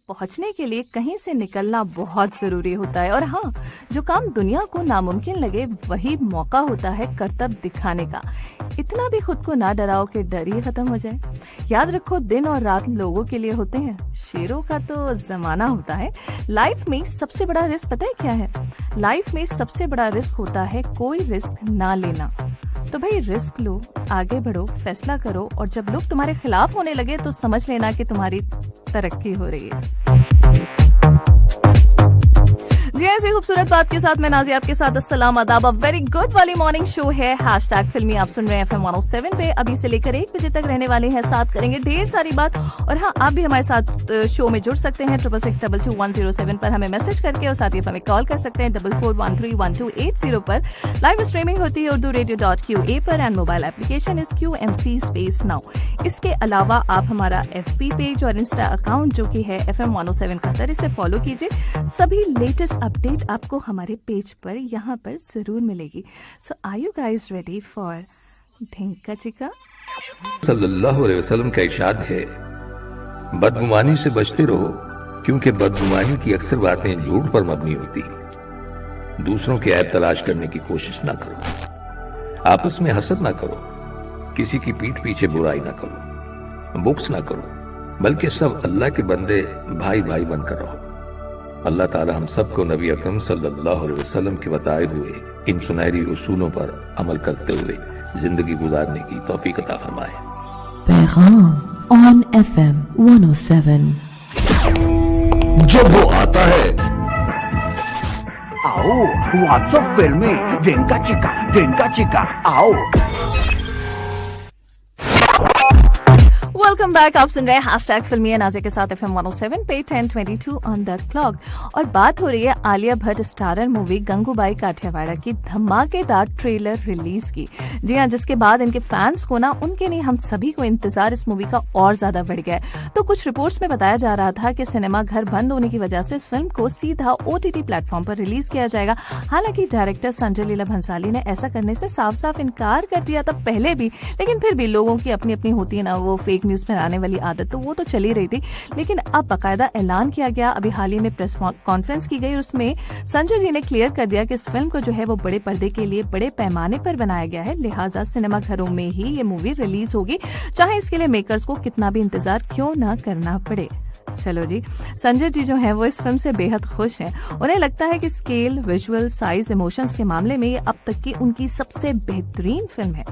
पहुंचने के लिए कहीं से निकलना बहुत जरूरी होता है। और हाँ, जो काम दुनिया को नामुमकिन लगे वही मौका होता है कर्तव्य दिखाने का। इतना भी खुद को ना डराओ कि डर ही खत्म हो जाए। याद रखो, दिन और रात लोगों के लिए होते हैं, शेरों का तो जमाना होता है। लाइफ में सबसे बड़ा रिस्क पता है क्या है? लाइफ में सबसे बड़ा रिस्क होता है कोई रिस्क ना लेना। तो भाई रिस्क लो, आगे बढ़ो, फैसला करो, और जब लोग तुम्हारे खिलाफ होने लगे तो समझ लेना कि तुम्हारी तरक्की हो रही है। जी ऐसी खूबसूरत बात के साथ मैं नाज़िया आपके साथ अस्सलाम आदाब। वेरी गुड वाली मॉर्निंग शो है हैशटैग फिल्मी, आप सुन रहे हैं FM 107 पे। अभी से लेकर 1 बजे तक रहने वाले हैं, साथ करेंगे ढेर सारी बात। और हाँ, आप भी हमारे साथ शो में जुड़ सकते हैं 66622107 पर हमें मैसेज करके, और साथ ही हमें कॉल कर सकते हैं 44131280 पर। लाइव स्ट्रीमिंग होती है urdu.radio.qa पर एंड मोबाइल एप्लीकेशन इस QMC स्पेस नाउ। इसके अलावा आप हमारा FB पेज और इंस्टा अकाउंट जो कि है FM 107 कतर, इसे फॉलो कीजिए। सभी लेटेस्ट अपडेट आपको हमारे पेज पर यहाँ पर जरूर मिलेगी। So are you guys ready for Dhinka Chika? सल्लल्लाहु अलैहि वसल्लम का इरशाद है, बदगुमानी से बचते रहो, क्योंकि बदगुमानी की अक्सर बातें झूठ पर मबनी होती। दूसरों के ऐब तलाश करने की कोशिश ना करो, आपस में हसद ना करो, किसी की पीठ पीछे बुराई ना करो, बुक्स ना करो, बल्कि सब अल्लाह के बंदे भाई भाई बनकर रहो। अल्लाह ताला हम सबको नबी अकरम सल्लल्लाहु अलैहि वसल्लम के बताए हुए इन सुनहरी उसूलों पर अमल करते हुए जिंदगी गुजारने की तौफीक अता फरमाए। पैगाम ऑन FM 107। जब वो आता है, आओ व्हाट्सएप फिल्मी ढिंका चिका आओ। वेलकम बैक, आप सुन रहे हैं हैशटैग फिल्मी नाज़िया के साथ FM 107 पे 10:22 ऑन द क्लॉक। और बात हो रही है आलिया भट्ट स्टारर मूवी गंगूबाई काठियावाड़ की धमाकेदार ट्रेलर रिलीज की। जी हाँ, जिसके बाद इनके फैंस को ना, उनके नहीं हम सभी को इंतजार इस मूवी का और ज्यादा बढ़ गया है। तो कुछ रिपोर्ट्स में बताया जा रहा था कि सिनेमा घर बंद होने की वजह से फिल्म को सीधा OTT प्लेटफॉर्म पर रिलीज किया जाएगा। हालांकि डायरेक्टर संजय लीला भंसाली ने ऐसा करने से साफ साफ इनकार कर दिया था पहले भी, लेकिन फिर भी लोगों की अपनी अपनी होती है ना वो फेक न्यूज में आने वाली आदत, तो वो तो चली रही थी। लेकिन अब बाकायदा ऐलान किया गया, अभी हाल ही में प्रेस कॉन्फ्रेंस की गई, उसमें संजय जी ने क्लियर कर दिया कि इस फिल्म को जो है वो बड़े पर्दे के लिए बड़े पैमाने पर बनाया गया है, लिहाजा सिनेमा घरों में ही ये मूवी रिलीज होगी, चाहे इसके लिए मेकर्स को कितना भी इंतजार क्यों ना करना पड़े। चलो जी, संजय जी जो हैं वो इस फिल्म से बेहद खुश हैं। उन्हें लगता है कि स्केल, विजुअल, साइज, इमोशंस के मामले में ये अब तक की उनकी सबसे बेहतरीन फिल्म है।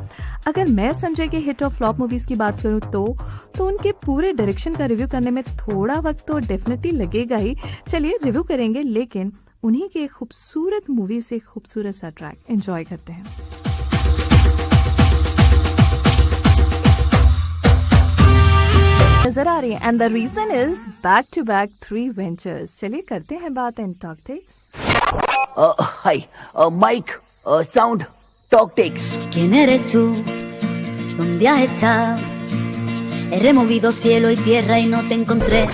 अगर मैं संजय के हिट और फ्लॉप मूवीज की बात करूं तो उनके पूरे डायरेक्शन का रिव्यू करने में थोड़ा वक्त तो डेफिनेटली लगेगा ही। चलिए रिव्यू करेंगे, लेकिन उन्हीं के खूबसूरत मूवी से खूबसूरत सा ट्रैक एंजॉय करते हैं। नजर आ रही है, and the reason is back to back 3 ventures. चलिए करते हैं बात and talk techs. Hi mike, sound, talk techs. ¿Quién eres tú? ¿Dónde has estado? He removido cielo y tierra y no te encontré.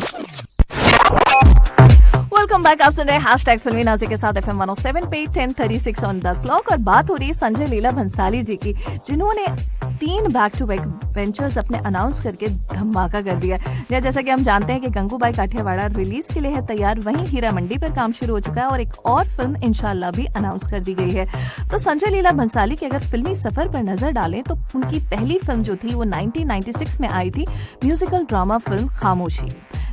Welcome back, आप सुन रहे हैं hashtag फिल्मी नाज़िया के साथ FM 107 पे 10:36 ऑन द क्लॉक। और बात हो रही है संजय लीला भंसाली जी की, जिन्होंने 3 बैक टू बैक वेंचर्स अपने अनाउंस करके धमाका कर दिया। या जैसा कि हम जानते हैं कि गंगूबाई काठियावाड़ रिलीज के लिए है तैयार, वहीं हीरा मंडी पर काम शुरू हो चुका है और एक और फिल्म इंशाल्लाह भी अनाउंस कर दी गई है। तो संजय लीला भंसाली के अगर फिल्मी सफर पर नजर डालें तो उनकी पहली फिल्म जो थी वो 1996 में आई थी, म्यूजिकल ड्रामा फिल्म खामोशी।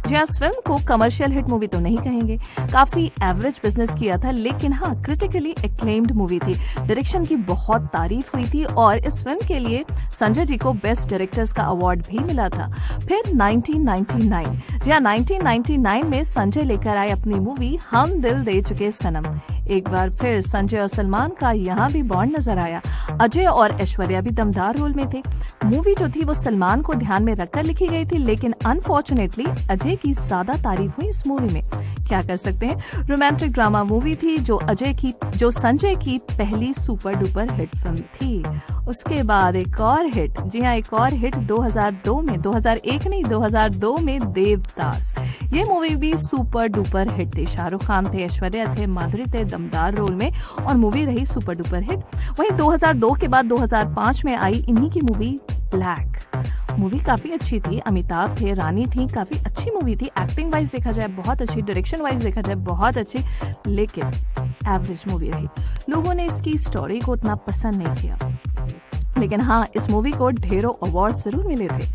जी इस फिल्म को कमर्शियल हिट मूवी तो नहीं कहेंगे, काफी एवरेज बिजनेस किया था, लेकिन हाँ क्रिटिकली एक्लेम्ड मूवी थी। डायरेक्शन की बहुत तारीफ हुई थी और इस फिल्म के लिए संजय जी को बेस्ट डायरेक्टर्स का अवार्ड भी मिला था। फिर 1999, जी हाँ 1999 में संजय लेकर आए अपनी मूवी हम दिल दे चुके सनम। एक बार फिर संजय और सलमान का यहाँ भी बॉन्ड नजर आया। अजय और ऐश्वर्या भी दमदार रोल में थे। मूवी जो थी वो सलमान को ध्यान में रखकर लिखी गई थी, लेकिन अनफॉर्चुनेटली अजय की ज्यादा तारीफ हुई इस मूवी में। क्या कर सकते हैं, रोमांटिक ड्रामा मूवी थी जो संजय की पहली सुपर डुपर हिट फिल्म थी। उसके बाद एक और हिट, जी हाँ एक और हिट 2002 में, 2001 नहीं 2002 में देवदास। ये मूवी भी सुपर डुपर हिट थी। शाहरुख खान थे, ऐश्वर्या थे, माधुरी थे दमदार रोल में और मूवी रही सुपर डुपर हिट। वहीं 2002 के बाद 2005 में आई इन्हीं की मूवी ब्लैक। मूवी काफी अच्छी थी, अमिताभ थे, रानी थी, काफी अच्छी मूवी थी, एक्टिंग वाइज देखा जाए बहुत अच्छी, डायरेक्शन वाइज देखा जाए बहुत अच्छी, लेकिन एवरेज मूवी रही। लोगों ने इसकी स्टोरी को उतना पसंद नहीं किया, लेकिन हाँ, इस मूवी को ढेरों अवार्ड जरूर मिले थे।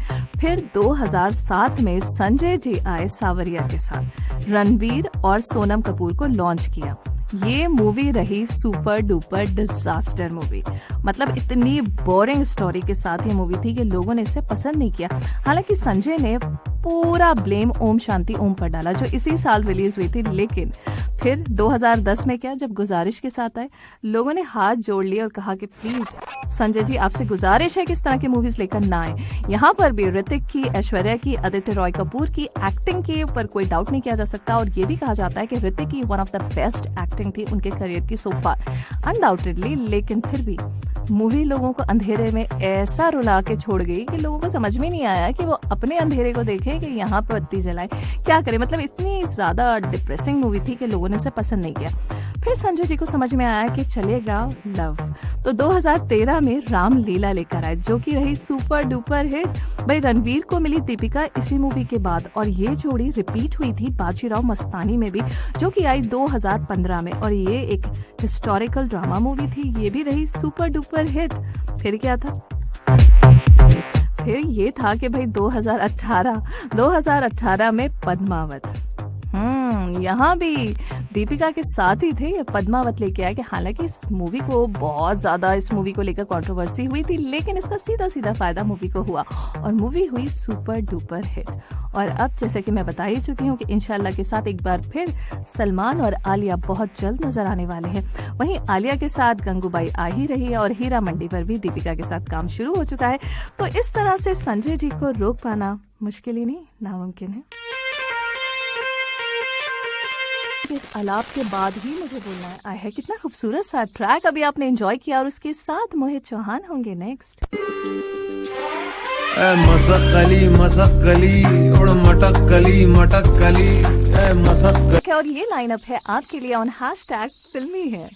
फिर 2007 में संजय जी आए सावरिया के साथ, रणवीर और सोनम कपूर को लॉन्च किया। ये मूवी रही सुपर डुपर डिजास्टर मूवी। मतलब इतनी बोरिंग स्टोरी के साथ ये मूवी थी कि लोगों ने इसे पसंद नहीं किया। हालांकि संजय ने पूरा ब्लेम ओम शांति ओम पर डाला, जो इसी साल रिलीज हुई थी। लेकिन फिर 2010 में क्या, जब गुजारिश के साथ आए, लोगों ने हाथ जोड़ लिए और कहा कि प्लीज संजय जी, आपसे गुजारिश है कि इस तरह की मूवीज लेकर ना आए। यहाँ पर भी ऋतिक की, ऐश्वर्या की, आदित्य रॉय कपूर की एक्टिंग के ऊपर कोई डाउट नहीं किया जा सकता, और ये भी कहा जाता है कि ऋतिक की one of the best acting थी उनके करियर की सो फार, अनडाउटेडली। लेकिन फिर भी मूवी लोगों को अंधेरे में ऐसा रुला के छोड़ गई कि लोगों को समझ में नहीं आया कि वो अपने अंधेरे को देखें कि यहाँ पर बत्ती जलाए, क्या करे। मतलब इतनी ज्यादा डिप्रेसिंग मूवी थी कि लोगों ने उसे पसंद नहीं किया। फिर संजय जी को समझ में आया कि चलेगा लव, तो 2013 में रामलीला लेकर आए, जो कि रही सुपर डुपर हिट। भाई रणवीर को मिली दीपिका इसी मूवी के बाद, और ये जोड़ी रिपीट हुई थी बाजीराव मस्तानी में भी, जो कि आई 2015 में, और ये एक हिस्टोरिकल ड्रामा मूवी थी, ये भी रही सुपर डुपर हिट। फिर क्या था, फिर ये था कि भाई 2018 में पद्मावत, यहाँ भी दीपिका के साथ ही थे, ये पद्मावत लेके आया। कि हालांकि इस मूवी को बहुत ज्यादा, इस मूवी को लेकर कंट्रोवर्सी हुई थी, लेकिन इसका सीधा सीधा फायदा मूवी को हुआ और मूवी हुई सुपर डुपर हिट। और अब जैसे कि मैं बता ही चुकी हूँ कि इंशाल्लाह के साथ एक बार फिर सलमान और आलिया बहुत जल्द नजर आने वाले हैं। वहीं आलिया के साथ गंगूबाई आ ही रही है, और हीरा मंडी पर भी दीपिका के साथ काम शुरू हो चुका है। तो इस तरह से संजय जी को रोक पाना मुश्किल ही नहीं, नामुमकिन है। इस आलाप के बाद ही मुझे बोलना है, आया है कितना खूबसूरत सा ट्रैक अभी आपने एंजॉय किया, और उसके साथ मोहित चौहान होंगे नेक्स्ट। मसक कली और मटक कली और ये लाइनअप है आपके लिए ऑन हैशटैग फिल्मी है।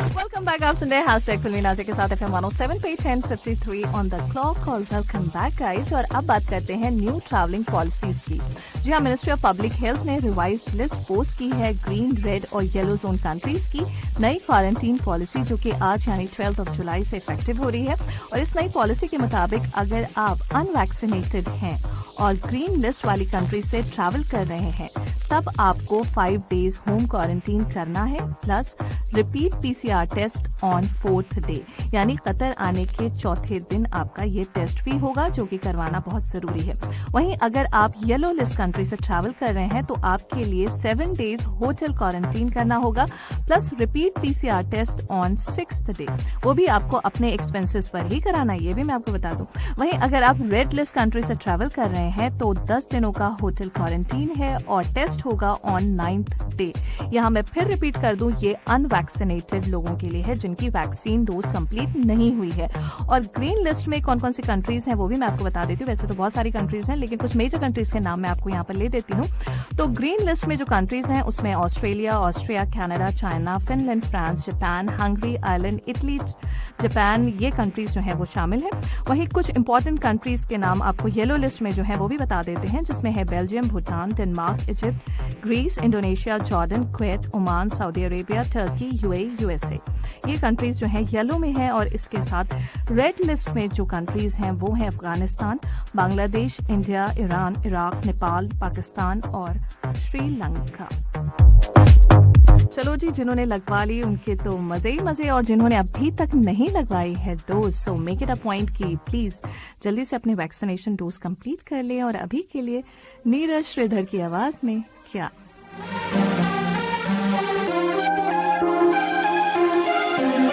वेलकम बैक, आप सुन रहे हैं हैशटैग फिल्मी नाज़िया के साथ FM 107 पे 10:53 ऑन द क्लॉक। और वेलकम बैक गाइस, और अब बात करते हैं न्यू ट्रैवलिंग पॉलिसीज की। जी हाँ, मिनिस्ट्री ऑफ पब्लिक हेल्थ ने रिवाइज लिस्ट पोस्ट की है ग्रीन, रेड और येलो जोन कंट्रीज की नई क्वारंटीन पॉलिसी, जो कि आज यानी 12 जुलाई से इफेक्टिव हो रही है। और इस नई पॉलिसी के मुताबिक अगर आप अनवैक्सीनेटेड हैं और ग्रीन लिस्ट वाली कंट्री से ट्रैवल कर रहे हैं, तब आपको 5 डेज होम क्वारंटीन करना है, plus repeat PCR test on 4th day, यानी कतर आने के चौथे दिन आपका ये टेस्ट भी होगा, जो कि करवाना बहुत जरूरी है। वहीं अगर आप येलो लिस्ट कंट्री से ट्रैवल कर रहे हैं, तो आपके लिए 7 डेज होटल क्वारंटीन करना होगा, plus repeat PCR test on 6th day, वो भी आपको अपने एक्सपेंसेस पर ही कराना है, ये भी मैं आपको बता दूं। वहीं अगर आप रेड लिस्ट कंट्री से ट्रैवल कर रहे हैं, तो 10 दिनों का होटल क्वारंटीन है और टेस्ट होगा ऑन 9th डे। यहाँ मैं फिर रिपीट कर दूं, ये अनवैक्सीनेटेड लोगों के लिए है, जिनकी वैक्सीन डोज कंप्लीट नहीं हुई है। और ग्रीन लिस्ट में कौन कौन सी कंट्रीज हैं वो भी मैं आपको बता देती हूँ। वैसे तो बहुत सारी कंट्रीज हैं, लेकिन कुछ मेजर कंट्रीज के नाम मैं आपको यहाँ पर ले देती हूँ। तो ग्रीन लिस्ट में जो कंट्रीज हैं उसमें Australia, Canada, China, Finland, France, Japan, Hungary, Ireland, Italy, Japan, ये कंट्रीज जो है वो शामिल है। वहीं कुछ इंपॉर्टेंट कंट्रीज के नाम आपको येलो लिस्ट में जो है वो भी बता देते हैं, जिसमें है Belgium, Bhutan, Denmark, Egypt, Greece, Indonesia, Jordan, Kuwait, Oman, Saudi Arabia, Turkey, UAE, USA। ये कंट्रीज जो है येलो में है। और इसके साथ रेड लिस्ट में जो कंट्रीज हैं वो हैं Afghanistan, Bangladesh, India, Iran, Iraq, Nepal, Pakistan और श्रीलंका। चलो जी, जिन्होंने लगवा ली उनके तो मजे ही मजे, और जिन्होंने अभी तक नहीं लगवाई है dose, so make it a point कि प्लीज जल्दी से अपने वैक्सीनेशन डोज कंप्लीट कर लें। और अभी के लिए नीरज श्रीधर की आवाज में क्या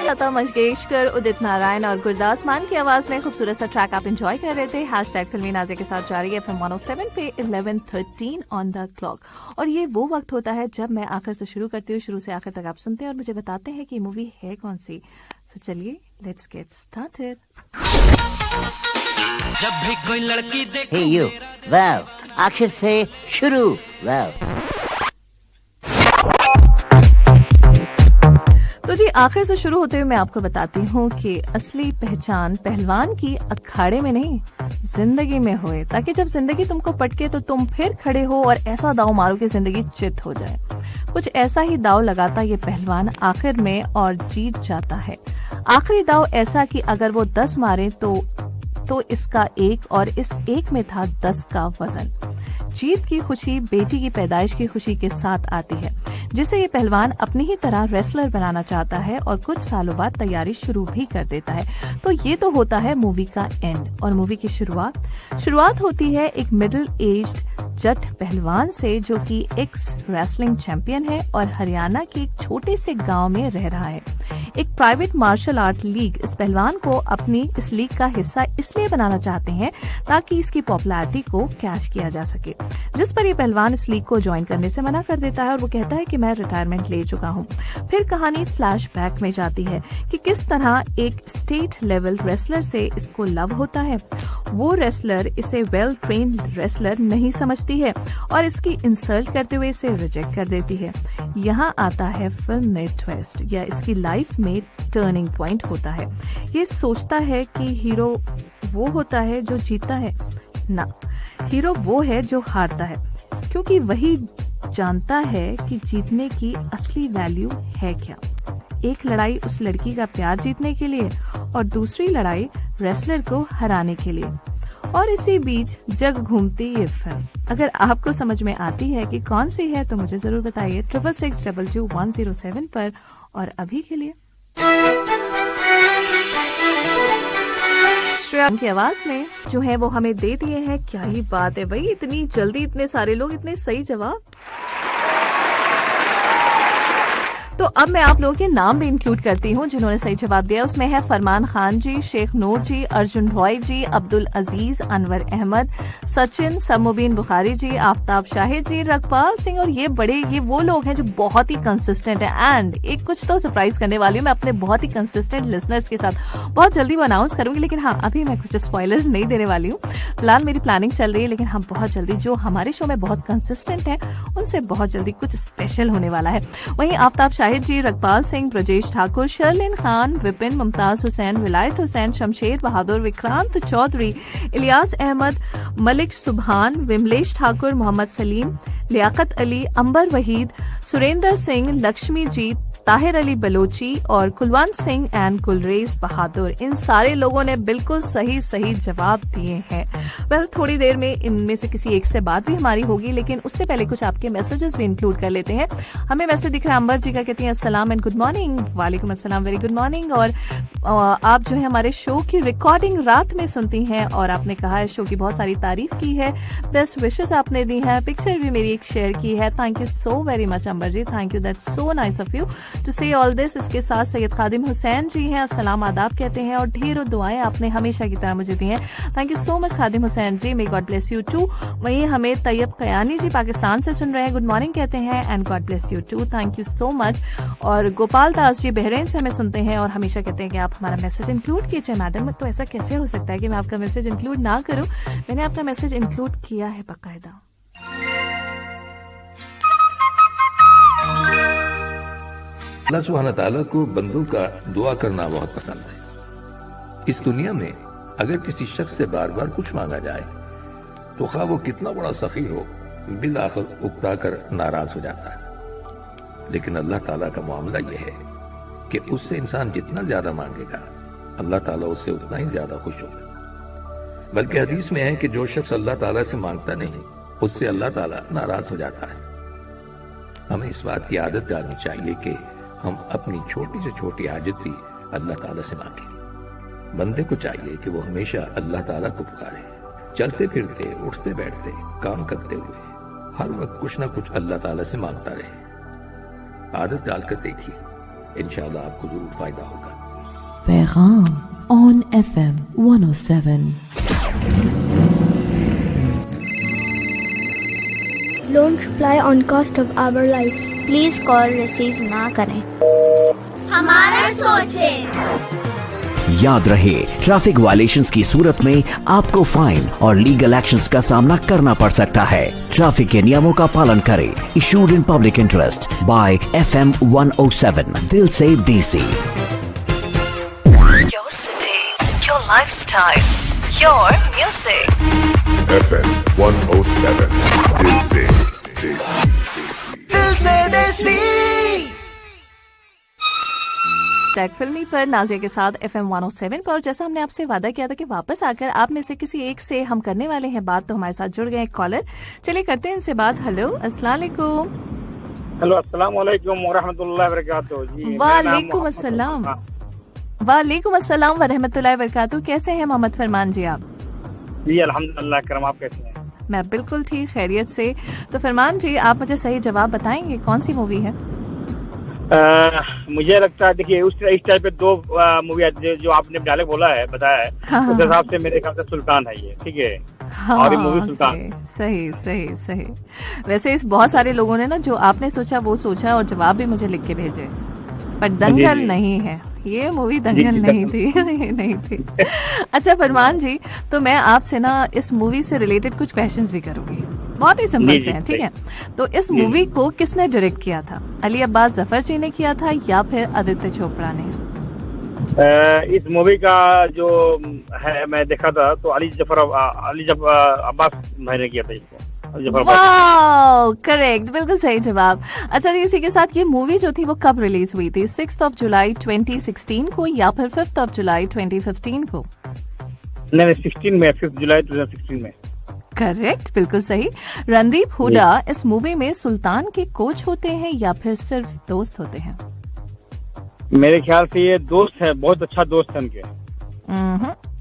लता मंगेशकर, उदित नारायण और गुरदास मान की आवाज में खूबसूरत सा ट्रैक आप एंजॉय कर रहे थे। हैशटैग फिल्मी नाज़िया के साथ जारी है FM 107 पे 11:13 ऑन द क्लॉक। और ये वो वक्त होता है जब मैं आखिर से शुरू करती हूँ, शुरू से आखिर तक आप सुनते हैं और मुझे बताते हैं कि मूवी है कौन सी। सो चलिए, लेट्स गेट स्टार्टेड। जब भी कोई लड़की देखे, हे यू, वाव, आखिर से शुरू, वाव। तो जी, आखिर से शुरू होते हुए मैं आपको बताती हूँ कि असली पहचान पहलवान की अखाड़े में नहीं, जिंदगी में हुए, ताकि जब जिंदगी तुमको पटके तो तुम फिर खड़े हो और ऐसा दाव मारो कि जिंदगी चित हो जाए। कुछ ऐसा ही दाव लगाता ये पहलवान आखिर में और जीत जाता है। आखिरी दाव ऐसा कि अगर वो 10 मारे तो इसका 1 और इस 1 में था 10 का वजन। जीत की खुशी बेटी की पैदाइश की खुशी के साथ आती है, जिसे ये पहलवान अपनी ही तरह रेसलर बनाना चाहता है और कुछ सालों बाद तैयारी शुरू भी कर देता है। तो ये तो होता है मूवी का एंड। और मूवी की शुरुआत होती है एक मिडिल एज्ड जट पहलवान से, जो कि एक्स रेसलिंग चैंपियन है और हरियाणा के एक छोटे से गांव में रह रहा है। एक प्राइवेट मार्शल आर्ट लीग इस पहलवान को अपनी इस लीग का हिस्सा इसलिए बनाना चाहते हैं ताकि इसकी पॉपुलैरिटी को कैश किया जा सके, जिस पर ये पहलवान इस लीग को ज्वाइन करने से मना कर देता है और वो कहता है कि मैं रिटायरमेंट ले चुका हूँ। फिर कहानी फ्लैशबैक में जाती है कि किस तरह एक स्टेट लेवल रेसलर से इसको लव होता है। वो रेसलर इसे वेल ट्रेन्ड रेसलर नहीं समझती है और इसकी इंसल्ट करते हुए इसे रिजेक्ट कर देती है। यहाँ आता है फिल्म में ट्विस्ट, या इसकी लाइफ में टर्निंग पॉइंट होता है। ये सोचता है कि हीरो वो होता है जो जीतता है, ना, हीरो वो है जो हारता है, क्योंकि वही जानता है कि जीतने की असली वैल्यू है क्या। एक लड़ाई उस लड़की का प्यार जीतने के लिए और दूसरी लड़ाई रेसलर को हराने के लिए। और इसी बीच जग घूमती ये फिल्म अगर आपको समझ में आती है कि कौन सी है तो मुझे जरूर बताइए 66622107 पर। और अभी के लिए श्रेया की आवाज में जो है वो हमें दे दिए हैं। क्या ही बात है भाई, इतनी जल्दी इतने सारे लोग, इतने सही जवाब। तो अब मैं आप लोगों के नाम भी इंक्लूड करती हूँ जिन्होंने सही जवाब दिया। उसमें है फरमान खान जी, शेख नूर जी, अर्जुन रॉय जी, अब्दुल अजीज, अनवर अहमद, सचिन, समूबीन बुखारी जी, आफ्ताब शाहिद जी, रकपाल सिंह। और ये वो लोग हैं जो बहुत ही कंसिस्टेंट है। एंड एक कुछ तो सरप्राइज करने वाली हूँ मैं अपने बहुत ही कंसिस्टेंट लिसनर्स के साथ, बहुत जल्दी वो अनाउंस करूंगी। लेकिन हाँ, अभी मैं कुछ स्पॉयलर्स नहीं देने वाली हूँ, फिलहाल मेरी प्लानिंग चल रही है। लेकिन हाँ, बहुत जल्दी जो हमारे शो में बहुत कंसिस्टेंट है उनसे बहुत जल्दी कुछ स्पेशल होने वाला है। वहीं आफ्ताब शाहिद जी, रकपाल सिंह, ब्रजेश ठाकुर, शर्लिन खान, विपिन, मुमताज हुसैन, विलायत हुसैन, शमशेर बहादुर, विक्रांत चौधरी, इलियास अहमद, मलिक सुबहान, विमलेश ठाकुर, मोहम्मद सलीम, लियाकत अली, अंबर वहीद, सुरेंद्र सिंह, लक्ष्मी जीत, ताहिर अली बलोची और कुलवंत सिंह एंड कुलरेज बहादुर। इन सारे लोगों ने बिल्कुल सही जवाब दिए हैं। वेल, थोड़ी देर में इनमें से किसी एक से बात भी हमारी होगी, लेकिन उससे पहले कुछ आपके मैसेजेस भी इंक्लूड कर लेते हैं। हमें मैसेज दिख रहा है अंबर जी का, कहती हैं अस्सलाम एंड गुड मॉर्निंग। वालेकुम अस्सलाम, वेरी गुड मॉर्निंग। और आप जो है हमारे शो की रिकॉर्डिंग रात में सुनती हैं और आपने कहा है शो की बहुत सारी तारीफ की है, बेस्ट विशेस आपने दी है, पिक्चर भी मेरी एक शेयर की है। Thank you so very much Amber ji, thank you, that's so nice of you to say all this. इसके साथ सैयद खादिम हुसैन जी हैं, अस्सलाम आदाब कहते हैं और ढेरों दुआएं आपने हमेशा की तरह मुझे दी हैं। Thank you so much Khadim Hussain ji, may God bless you too. वहीं हमें तैयब कयानी जी पाकिस्तान से सुन रहे हैं, गुड मॉर्निंग कहते हैं and God bless you too, thank you so much. और गोपाल दास जी बहरीन से हमें सुनते हैं और हमेशा कहते हैं कि आप हमारा मैसेज इंक्लूड कीजिए। मैडम, तो ऐसा कैसे हो सकता है कि मैं आपका मैसेज इंक्लूड ना करूं? मैंने आपका मैसेज इंक्लूड किया है बाकायदा। अल्लाह सुब्हान तआला को बंदों का दुआ करना बहुत पसंद है। इस दुनिया में अगर किसी शख्स से बार बार कुछ मांगा जाए तो खा वो कितना बड़ा सखी हो, बिल आखिर उकता कर नाराज हो जाता है। लेकिन अल्लाह ताला का मामला यह है कि उससे इंसान जितना ज्यादा मांगेगा अल्लाह ताला उससे उतना ही ज्यादा खुश होगा। बल्कि हदीस में है कि जो शख्स अल्लाह ताला से मांगता नहीं उससे अल्लाह ताला नाराज हो जाता है। हमें इस बात की आदत डालनी चाहिए कि हम अपनी छोटी से छोटी हाजत भी अल्लाह ताला से मांगे। बंदे को चाहिए कि वो हमेशा अल्लाह ताला को पुकारे, चलते फिरते, उठते बैठते, काम करते हुए हर वक्त कुछ ना कुछ अल्लाह ताला से मांगता रहे। आदत डालकर देखिए, इंशाअल्लाह आपको जरूर फायदा होगा। पैगाम on FM 107। Don't reply on cost of our lives. Please call receive ना करें। हमारा सोचे। याद रहे, ट्रैफिक वायलेशंस की सूरत में आपको फाइन और लीगल एक्शंस का सामना करना पड़ सकता है। ट्रैफिक के नियमों का पालन करें। Issued in public interest by FM 107, दिल से DC। Your city, your lifestyle, your music FM 107 दिल से देसी टैग फिल्मी पर नाजिया के साथ FM 107 पर। और जैसा हमने आपसे वादा किया था कि वापस आकर आप में से किसी एक से हम करने वाले हैं बात, तो हमारे साथ जुड़ गए एक कॉलर। चलिए करते हैं इनसे बात। हेलो, अस्सलाम वालेकुम। हेलो, अस्सलाम वालेकुम व रहमतुल्लाहि व बरकातुहू। जी, वालेकुम अस्सलाम। वालेकुम अस्सलाम व रहमतुल्लाहि व बरकातुहू। कैसे हैं मोहम्मद फरमान जी आप? जी अल्हम्दुलिल्लाह करम, आप कैसे हैं? मैं बिल्कुल ठीक, खैरियत से। तो फरमान जी, आप मुझे सही जवाब बताएंगे कौन सी मूवी है? मुझे लगता है, देखिए इस टाइप पे दो मूवी जो आपने डायलॉग बोला है, बताया है, उस हिसाब से मेरे ख्याल से सुल्तान है ये, ठीक है। और ये मूवी सुल्तान। सही सही सही। वैसे इस बहुत सारे लोगों ने ना जो आपने सोचा वो सोचा और जवाब भी मुझे लिख के भेजे, पर दंगल नहीं है ये मूवी, दंगल नहीं थी। ये नहीं थी। अच्छा फरमान जी, तो मैं आपसे ना इस मूवी से रिलेटेड कुछ क्वेश्चंस भी करूंगी, बहुत ही सिंपल से हैं, ठीक है। तो इस मूवी को किसने डायरेक्ट किया था? अली अब्बास जफर जी ने किया था या फिर आदित्य चोपड़ा ने? इस मूवी का जो है मैं देखा था तो अली अब्बास भाई ने किया था इसको। वाह, करेक्ट, बिल्कुल सही जवाब। अच्छा, इसी के साथ ये मूवी जो थी वो कब रिलीज हुई थी? 6 जुलाई 2016 को या फिर 5 जुलाई 2015 को? नहीं, 16 में, 5 जुलाई 2016 में। करेक्ट, बिल्कुल सही। रणदीप हुडा इस मूवी में सुल्तान के कोच होते हैं या फिर सिर्फ दोस्त होते हैं? मेरे ख्याल से ये दोस्त है, बहुत अच्छा दोस्त है उनके।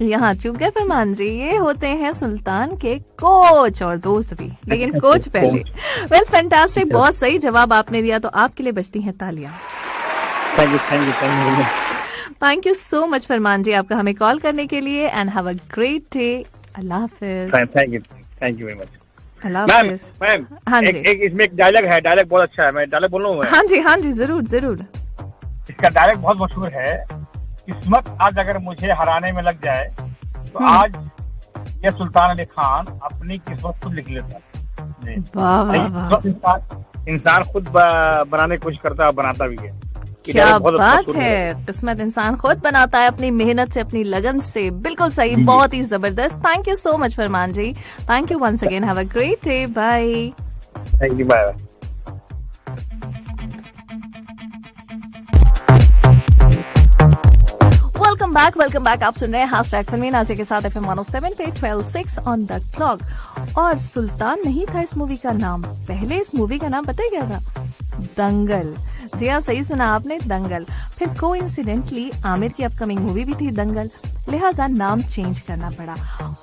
यहाँ चुप गए फरमान जी, ये होते हैं सुल्तान के कोच और दोस्त भी, लेकिन कोच पहले। वेल फैंटास्टिक, बहुत सही जवाब आपने दिया, तो आपके लिए बजती हैं तालियां। Thank you so much Farman जी आपका हमें कॉल करने के लिए, and have a great day. Allah Hafiz. Thank you very much. Ma'am, हाँ जी, एक इसमें एक डायलॉग है, डायलॉग बहुत अच्छा है, मैं डायलॉग बोल रहा हूँ। हाँ जी जरूर जरूर। इसका डायलॉग बहुत मशहूर है, किस्मत आज अगर मुझे हराने में लग जाए तो आज ये सुल्तान अली खान अपनी किस्मत खुद लिख लेता है। इंसान खुद बनाने की कोशिश करता है, बनाता भी है। क्या बात है, किस्मत इंसान खुद बनाता है अपनी मेहनत से, अपनी लगन से। बिल्कुल सही, बहुत ही जबरदस्त। Thank you so much Farman ji, thank you once again, have a great day, bye. Thank you, bye. Welcome back. आप सुन रहे हैं हैशटैग फिल्मी नाज़िया के साथ FM 107 पे 12:06 ऑन द क्लॉक। और सुल्तान नहीं था इस मूवी का नाम, पहले इस मूवी का नाम पता है क्या था? दंगल। जी हाँ, सही सुना आपने, दंगल। फिर कोइंसिडेंटली आमिर की अपकमिंग मूवी भी थी दंगल, लिहाजा नाम चेंज करना पड़ा।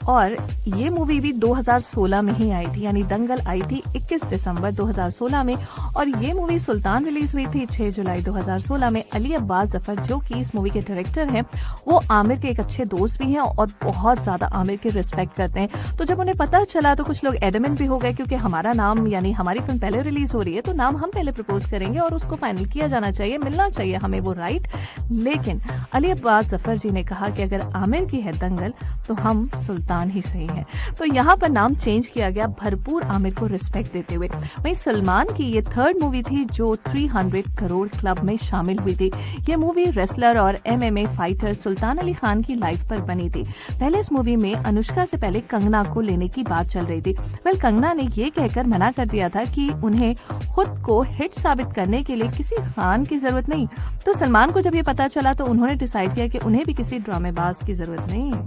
और ये मूवी भी 2016 में ही आई थी, यानी दंगल आई थी 21 दिसंबर 2016 में, और ये मूवी सुल्तान रिलीज हुई थी 6 जुलाई 2016 में। अली अब्बास जफर जो कि इस मूवी के डायरेक्टर हैं, वो आमिर के एक अच्छे दोस्त भी हैं और बहुत ज्यादा आमिर के रिस्पेक्ट करते हैं। तो जब उन्हें पता चला तो कुछ लोग एडमेंट भी हो गए, क्योंकि हमारा नाम, यानी हमारी फिल्म पहले रिलीज हो रही है तो नाम हम पहले प्रपोज करेंगे और उसको फाइनल किया जाना चाहिए, मिलना चाहिए हमें वो राइट। लेकिन अली अब्बास जफर जी ने कहा कि अगर आमिर की है दंगल तो हम सुल्तान ही सही है, तो यहाँ पर नाम चेंज किया गया, भरपूर आमिर को रिस्पेक्ट देते हुए। वहीं सलमान की ये थर्ड मूवी थी जो 300 करोड़ क्लब में शामिल हुई थी। ये मूवी रेसलर और MMA फाइटर सुल्तान अली खान की लाइफ पर बनी थी। पहले इस मूवी में अनुष्का से पहले कंगना को लेने की बात चल रही थी। वेल, कंगना ने ये कहकर मना कर दिया था कि उन्हें खुद को हिट साबित करने के लिए किसी खान की जरूरत नहीं। तो सलमान को जब ये पता चला तो उन्होंने डिसाइड किया कि उन्हें भी किसी ड्रामेबाज की जरूरत नहीं है।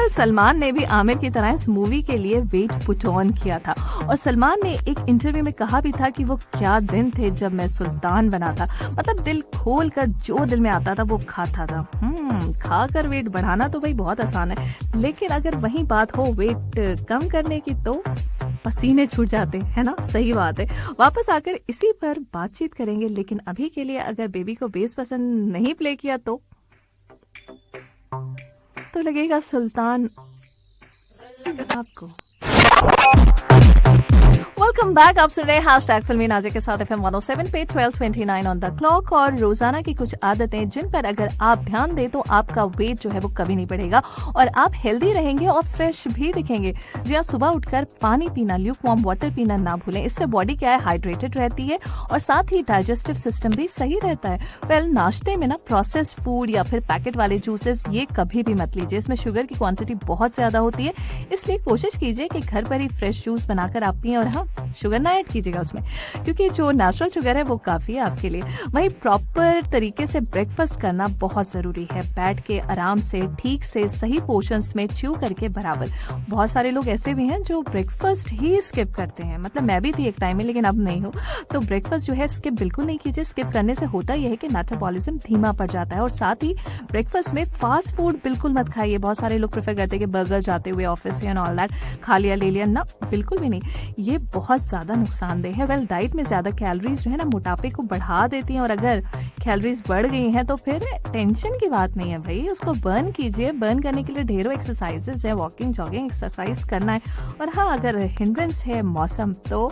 सलमान ने भी आमिर की तरह इस मूवी के लिए वेट पुट ऑन किया था, और सलमान ने एक इंटरव्यू में कहा भी था कि वो क्या दिन थे जब मैं सुल्तान बना था, मतलब दिल खोल कर जो दिल में आता था वो खाता था। खाकर वेट बढ़ाना तो भाई बहुत आसान है, लेकिन अगर वही बात हो वेट कम करने की तो पसीने छूट जाते हैं ना। सही बात है। वापस आकर इसी पर बातचीत करेंगे, लेकिन अभी के लिए अगर बेबी को बेस पसंद नहीं प्ले किया तो लगेगा सुल्तान आपको। Welcome back. आप सुन रहे हैं #फिल्मी नाज़िर के साथ FM 107 पे 12:29 ऑन द क्लॉक। और रोजाना की कुछ आदतें जिन पर अगर आप ध्यान दें तो आपका वेट जो है वो कभी नहीं बढ़ेगा और आप हेल्दी रहेंगे और फ्रेश भी दिखेंगे। जी हाँ, सुबह उठकर पानी पीना, ल्यूक वार्म वाटर पीना ना भूलें। इससे बॉडी क्या है, हाइड्रेटेड रहती है और साथ ही डाइजेस्टिव सिस्टम भी सही रहता है। नाश्ते में ना प्रोसेस्ड फूड या फिर पैकेट वाले जूसेस ये कभी भी मत लीजिए। इसमें शुगर की क्वांटिटी बहुत ज्यादा होती है, इसलिए कोशिश कीजिए कि घर पर ही फ्रेश जूस बनाकर आप पिए। और हाँ, शुगर ना ऐड कीजिएगा उसमें, क्योंकि जो नेचुरल शुगर है वो काफी है आपके लिए। वही प्रॉपर तरीके से ब्रेकफास्ट करना बहुत जरूरी है। बैठ के आराम से ठीक से सही पोर्शंस में च्यू करके बराबर। बहुत सारे लोग ऐसे भी हैं जो ब्रेकफास्ट ही स्किप करते हैं, मतलब मैं भी थी एक टाइम में, लेकिन अब नहीं हूँ। तो ब्रेकफास्ट जो है स्किप बिल्कुल नहीं कीजिए। स्किप करने से होता यह है कि मेटाबॉलिज्म धीमा पड़ जाता है। और साथ ही ब्रेकफास्ट में फास्ट फूड बिल्कुल मत खाइए। बहुत सारे लोग प्रेफर करते हैं कि बर्गर जाते हुए ऑफिस एंड ऑल दैट खा लिया ले लिया, ना बिल्कुल भी नहीं। ये बहुत ज्यादा नुकसानदेह है। डाइट में ज्यादा कैलोरीज जो है ना मोटापे को बढ़ा देती हैं, और अगर कैलोरीज बढ़ गई हैं तो फिर टेंशन की बात नहीं है भाई, उसको बर्न कीजिए। बर्न करने के लिए ढेरों एक्सरसाइजेस है, वॉकिंग जॉगिंग एक्सरसाइज करना है। और हाँ, अगर हिंड्रेंस है मौसम तो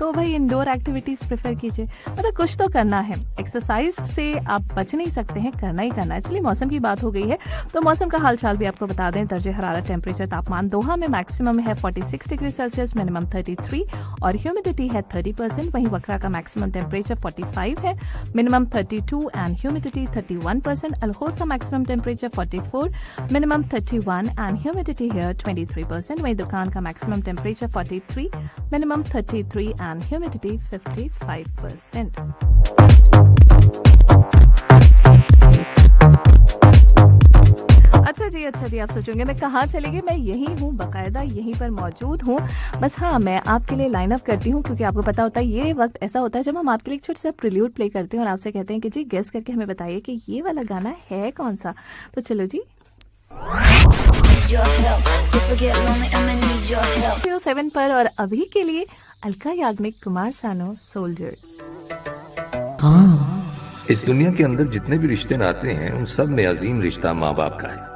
भाई इंडोर एक्टिविटीज प्रेफर कीजिए। मतलब कुछ तो करना है। एक्सरसाइज से आप बच नहीं सकते हैं, करना ही करना है। चलिए, मौसम की बात हो गई है तो मौसम का हालचाल भी आपको बता दें। दर्जे हरारत टेम्परेचर तापमान दोहा में मैक्सिमम है 46 डिग्री सेल्सियस, मिनिमम 33 और ह्यूमिडिटी है 30%। वहीं वकरा का मैक्सिमम टेम्परेचर 45 है, मिनिमम 32 एंड ह्यूमिडिटी 31%। अलखोर का maximum temperature 44, minimum 31 and humidity है 23%। वहीं दुकान का maximum temperature 43, minimum 33 and humidity 55%। अच्छा जी, आप सोचोगे मैं कहाँ चली गई। मैं यही हूँ, बाकायदा यहीं पर मौजूद हूँ। बस हाँ, मैं आपके लिए लाइन अप करती हूँ, क्योंकि आपको पता होता है ये वक्त ऐसा होता है जब हम आपके लिए एक छोटा सा प्रिल्यूड प्ले करते हैं और आपसे कहते हैं कि जी गेस करके हमें बताइए कि ये वाला गाना है कौन सा। तो चलो जी, 07 पर। और अभी के लिए अलका याग्निक, कुमार सानू, सोल्जर। इस दुनिया के अंदर जितने भी रिश्ते नाते हैं उन सब में अजीम रिश्ता माँ बाप का है।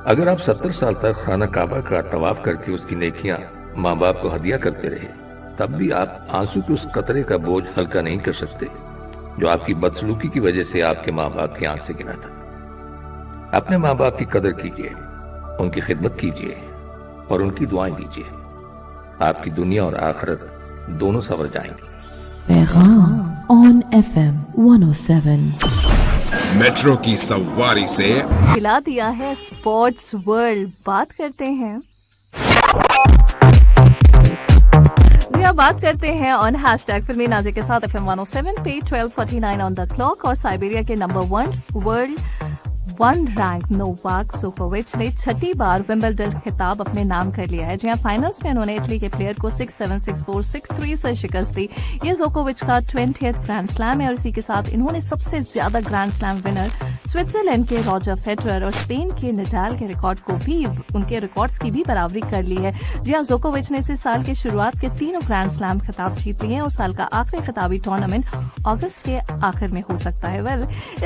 अगर आप 70 साल तक खाना काबा का तवाफ करके उसकी नेकियां माँ बाप को हदिया करते रहे, तब भी आप आंसू के उस कतरे का बोझ हल्का नहीं कर सकते जो आपकी बदसलूकी की वजह से आपके माँ बाप की आंख से गिरा था। अपने माँ बाप की कदर कीजिए, उनकी खिदमत कीजिए और उनकी दुआएं लीजिए। आपकी दुनिया और आखिरत दोनों संवर जाएंगी। ऑन FM 107 मेट्रो की सवारी से खिला दिया है स्पोर्ट्स वर्ल्ड। बात करते हैं बात करते हैं ऑन #फिल्मी नाज़िर के साथ FM 107 पे 12:49 ऑन द क्लॉक। और साइबेरिया के नंबर 1 वर्ल्ड 1 रैंक नोवाक जोकोविच ने 6ठी बार विंबलडन खिताब अपने नाम कर लिया है। जहां फाइनल्स में उन्होंने इटली के प्लेयर को 6-7, 6-4, 6-3 से शिकस्त दी। ये जोकोविच का 20th ग्रैंड स्लैम है और इसी के साथ इन्होंने सबसे ज्यादा ग्रैंड स्लैम विनर स्विट्जरलैंड के रॉजर फेडरर और स्पेन के नडाल के रिकॉर्ड को भी, उनके रिकॉर्ड्स की भी बराबरी कर ली है। जी हां, जोकोविच ने इस साल के शुरुआत के 3 ग्रैंड स्लैम खिताब जीत लिए हैं और साल का आखिरी खिताबी टूर्नामेंट अगस्त के आखिर में हो सकता है।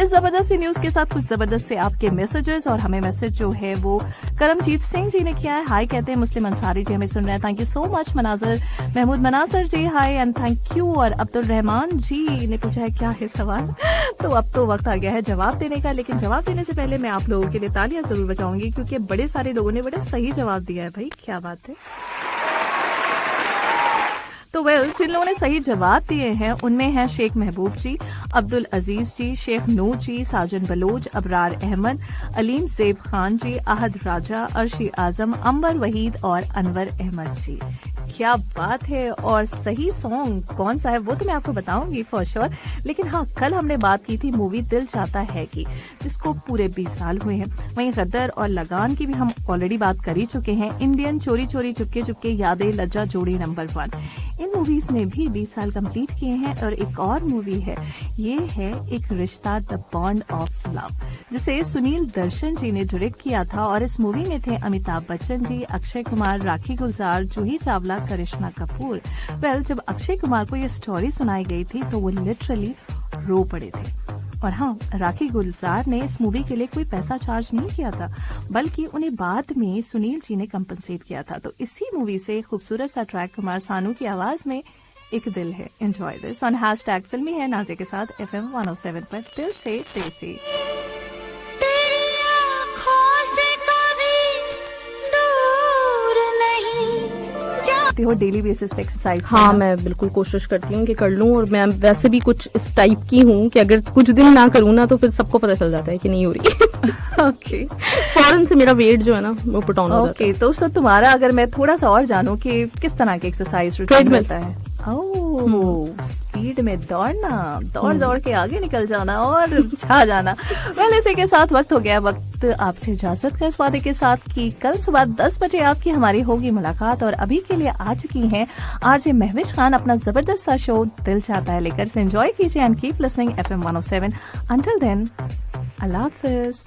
इस जबरदस्ती न्यूज के साथ कुछ जबरदस्त से आपके मैसेजेस, और हमें मैसेज जो है वो करमजीत सिंह जी ने किया है। हाय कहते हैं मुस्लिम अंसारी जी हमें सुन रहे हैं, thank you so much. Manazir Mahmood Manazir ji hi and thank you. और अब्दुल रहमान जी ने पूछा है क्या है सवाल, तो अब तो वक्त आ गया है जवाब देने का। लेकिन जवाब देने से पहले मैं आप लोगों के लिए तालियां जरूर बजाऊंगी, क्योंकि बड़े सारे लोगों ने बड़े सही जवाब दिया है। भाई क्या बात है। तो जिन लोगों ने सही जवाब दिए हैं उनमें हैं शेख महबूब जी, अब्दुल अजीज जी, शेख नूर जी, साजन बलोच, अबरार अहमद, अलीम ज़ेब खान जी, आहद राजा, अर्शी आजम, अंबर वहीद और अनवर अहमद जी। क्या बात है। और सही सॉन्ग कौन सा है वो तो मैं आपको बताऊंगी फॉर श्योर। लेकिन हाँ, कल हमने बात की थी मूवी दिल चाहता है कि, जिसको पूरे 20 साल हुए हैं। वहीं गदर और लगान की भी हम ऑलरेडी बात कर ही चुके हैं। इंडियन, चोरी चोरी चुपके चुपके, यादें, लज्जा, जोड़ी नंबर 1, इन मूवीज ने भी 20 साल कंप्लीट किए हैं। और एक और मूवी है, ये है एक रिश्ता द बॉन्ड ऑफ लव, जिसे सुनील दर्शन जी ने डायरेक्ट किया था। और इस मूवी में थे अमिताभ बच्चन जी, अक्षय कुमार, राखी गुलजार, जूही चावला, करिश्मा कपूर। जब अक्षय कुमार को ये स्टोरी सुनाई गई थी तो वो लिटरली रो पड़े थे। और हाँ, राखी गुलजार ने इस मूवी के लिए कोई पैसा चार्ज नहीं किया था, बल्कि उन्हें बाद में सुनील जी ने कंपनसेट किया था। तो इसी मूवी से खूबसूरत सा ट्रैक कुमार सानू की आवाज में एक दिल है। एंजॉय दिस ऑन हैशटैग फिल्मी है नाज़िया के साथ FM 107 पर दिल से देसी। हो डेली बेसिस पे एक्सरसाइज? हाँ, मैं बिल्कुल कोशिश करती हूँ कि कर लूँ, और मैं वैसे भी कुछ इस टाइप की हूँ कि अगर कुछ दिन ना करूँ ना तो फिर सबको पता चल जाता है कि नहीं हो रही। ओके, फौरन से मेरा वेट जो है ना वो पुट ऑन हो जाता है। ओके, तो सर तुम्हारा अगर मैं थोड़ा सा और जानूँ कि किस तरह की एक्सरसाइज रूटीन मिलता है? स्पीड में दौड़ना, दौड़ के आगे निकल जाना और छा जाना। वेल, इसी के साथ वक्त हो गया, वक्त आपसे इजाजत का इस वादे के साथ कि कल सुबह 10 बजे आपकी हमारी होगी मुलाकात। और अभी के लिए आ चुकी हैं आरजे महविश खान अपना जबरदस्त सा शो दिल चाहता है लेकर। से एंजॉय कीजिए and keep listening FM 107। Until then, अल्लाह हाफिज।